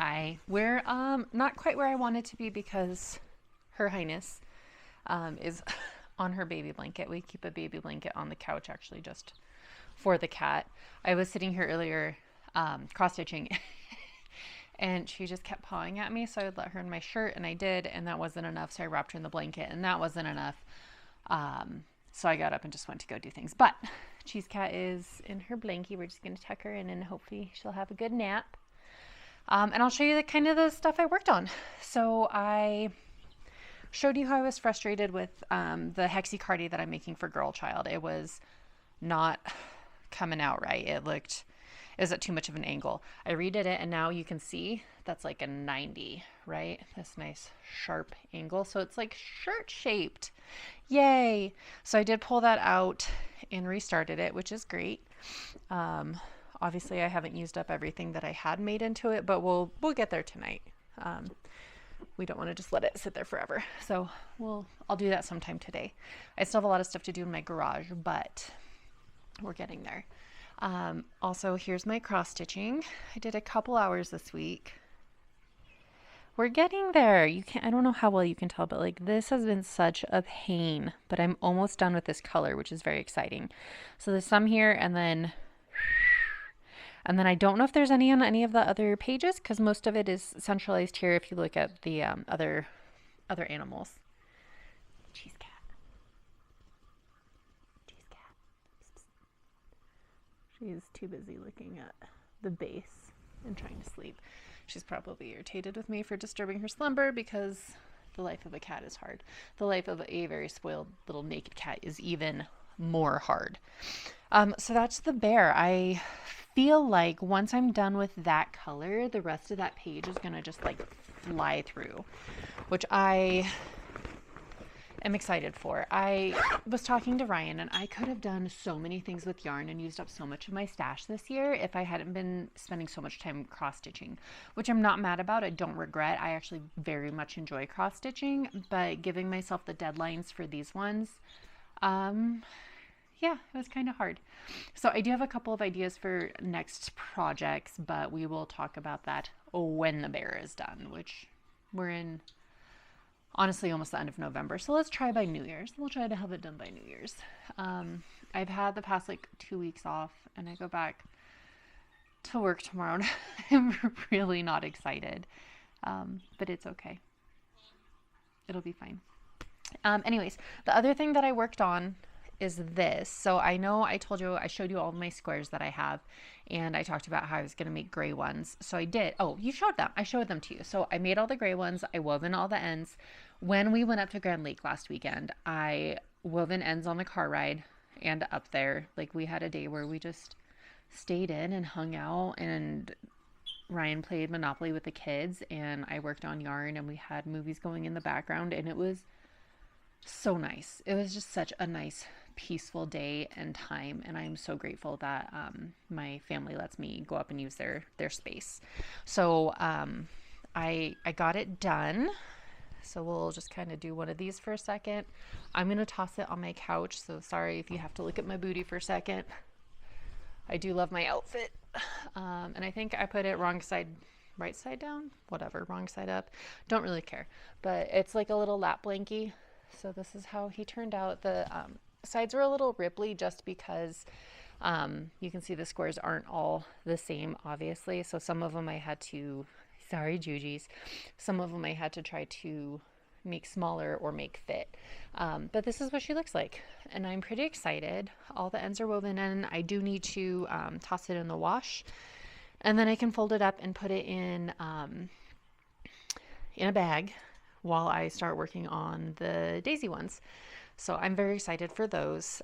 Hi. We're not quite where I wanted to be because Her Highness is on her baby blanket. We keep a baby blanket on the couch actually just for the cat. I was sitting here earlier cross stitching and she just kept pawing at me, so I would let her in my shirt, and I did, and that wasn't enough, so I wrapped her in the blanket, and that wasn't enough. So I got up and just went to go do things. But Cheese Cat is in her blankie. We're just going to tuck her in and hopefully she'll have a good nap. And I'll show you the kind of the stuff I worked on. So I showed you how I was frustrated with the Hexicardi that I'm making for Girl Child. It was not coming out right. It was at too much of an angle. I redid it, and now you can see that's like a 90, right? This nice sharp angle. So it's like shirt shaped. Yay. So I did pull that out and restarted it, which is great. Obviously, I haven't used up everything that I had made into it, but we'll get there tonight. We don't want to just let it sit there forever. So I'll do that sometime today. I still have a lot of stuff to do in my garage, but we're getting there. Also, here's my cross stitching. I did a couple hours this week. We're getting there. I don't know how well you can tell, but like this has been such a pain, but I'm almost done with this color, which is very exciting. So there's some here, and then I don't know if there's any on any of the other pages because most of it is centralized here if you look at the other animals. Cheese cat. Cheese cat. She's too busy looking at the base and trying to sleep. She's probably irritated with me for disturbing her slumber because the life of a cat is hard. The life of a very spoiled little naked cat is even more hard. So that's the bear. I feel like once I'm done with that color, the rest of that page is going to just like fly through, which I am excited for. I was talking to Ryan, and I could have done so many things with yarn and used up so much of my stash this year if I hadn't been spending so much time cross stitching, which I'm not mad about. I don't regret. I actually very much enjoy cross stitching, but giving myself the deadlines for these ones, yeah, it was kind of hard. So I do have a couple of ideas for next projects, but we will talk about that when the bear is done, which we're in honestly almost the end of November. So let's try by New Year's. We'll try to have it done by New Year's. I've had the past like 2 weeks off, and I go back to work tomorrow, and I'm really not excited, but it's okay. It'll be fine. Anyways, the other thing that I worked on is this. So I know I told you, I showed you all of my squares that I have, and I talked about how I was going to make gray ones. So I did. Oh, you showed them. I showed them to you. So I made all the gray ones. I wove in all the ends. When we went up to Grand Lake last weekend, I wove in ends on the car ride and up there. Like we had a day where we just stayed in and hung out, and Ryan played Monopoly with the kids, and I worked on yarn, and we had movies going in the background, and it was so nice. It was just such a nice, peaceful day and time, and I'm so grateful that my family lets me go up and use their space. So I got it done. So we'll just kind of do one of these for a second. I'm going to toss it on my couch, so sorry if you have to look at my booty for a second. I do love my outfit. And I think I put it wrong side, right side down, whatever, wrong side up. Don't really care. But it's like a little lap blankie. So this is how he turned out. The sides are a little ripply just because you can see the squares aren't all the same, obviously. So some of them I had to, sorry, Juji's, some of them I had to try to make smaller or make fit. But this is what she looks like, and I'm pretty excited. All the ends are woven in. I do need to toss it in the wash, and then I can fold it up and put it in a bag while I start working on the daisy ones. So I'm very excited for those.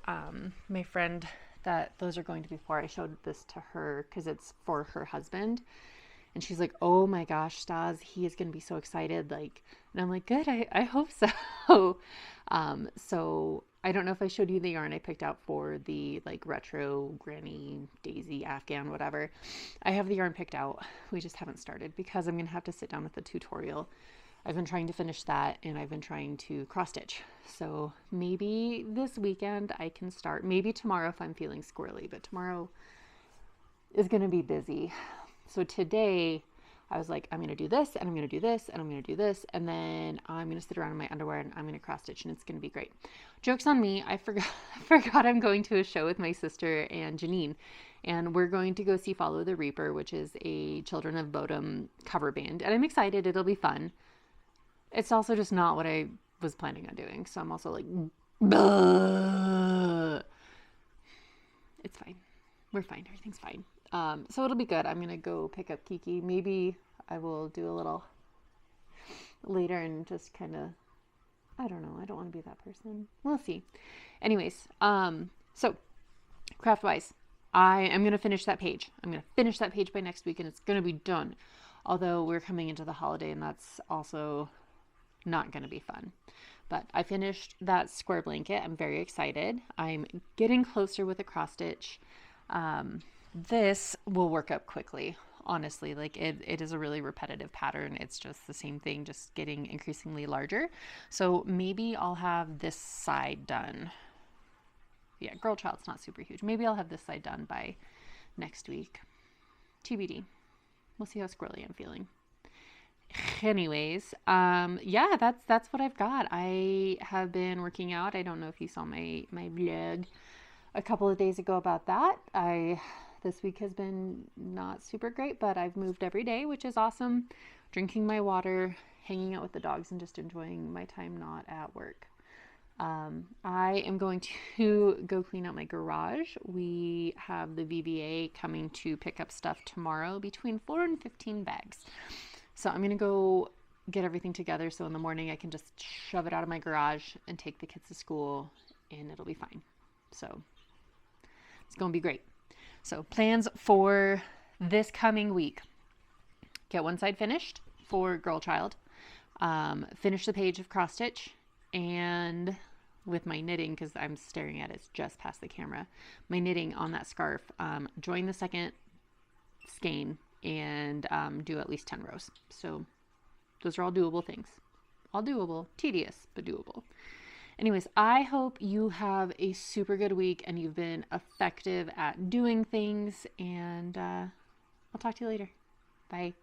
My friend that those are going to be for, I showed this to her because it's for her husband. And she's like, oh my gosh, Stas, he is going to be so excited. Like, and I'm like, good, I hope so. So I don't know if I showed you the yarn I picked out for the like retro granny daisy Afghan, whatever. I have the yarn picked out. We just haven't started because I'm going to have to sit down with the tutorial. I've been trying to finish that, and I've been trying to cross stitch. So maybe this weekend I can start. Maybe tomorrow if I'm feeling squirrely, but tomorrow is going to be busy. So today I was like, I'm going to do this and I'm going to do this and I'm going to do this. And then I'm going to sit around in my underwear and I'm going to cross stitch and it's going to be great. Joke's on me. I forgot I'm going to a show with my sister and Janine. And we're going to go see Follow the Reaper, which is a Children of Bodom cover band. And I'm excited. It'll be fun. It's also just not what I was planning on doing. So I'm also like, bleh. It's fine. We're fine. Everything's fine. So it'll be good. I'm going to go pick up Kiki. Maybe I will do a little later and just kind of, I don't know. I don't want to be that person. We'll see. Anyways, so craft-wise, I am going to finish that page. I'm going to finish that page by next week and it's going to be done. Although we're coming into the holiday and that's also not going to be fun. But I finished that square blanket. I'm very excited. I'm getting closer with a cross stitch. This will work up quickly. Honestly, like it is a really repetitive pattern. It's just the same thing, just getting increasingly larger. So maybe I'll have this side done. Yeah, Girl Child's not super huge. Maybe I'll have this side done by next week. TBD. We'll see how squirrely I'm feeling. Anyways, yeah, that's what I've got. I have been working out. I don't know if you saw my vlog a couple of days ago about that. This week has been not super great, but I've moved every day, which is awesome. Drinking my water, hanging out with the dogs, and just enjoying my time not at work. I am going to go clean out my garage. We have the VBA coming to pick up stuff tomorrow, between 4 and 15 bags. So I'm going to go get everything together so in the morning I can just shove it out of my garage and take the kids to school and it'll be fine. So it's going to be great. So plans for this coming week. Get one side finished for Girl Child. Finish the page of cross stitch, and with my knitting, because I'm staring at it just past the camera, my knitting on that scarf, join the second skein and do at least 10 rows. So those are all doable things. All doable, tedious, but doable. Anyways, I hope you have a super good week and you've been effective at doing things, and I'll talk to you later. Bye.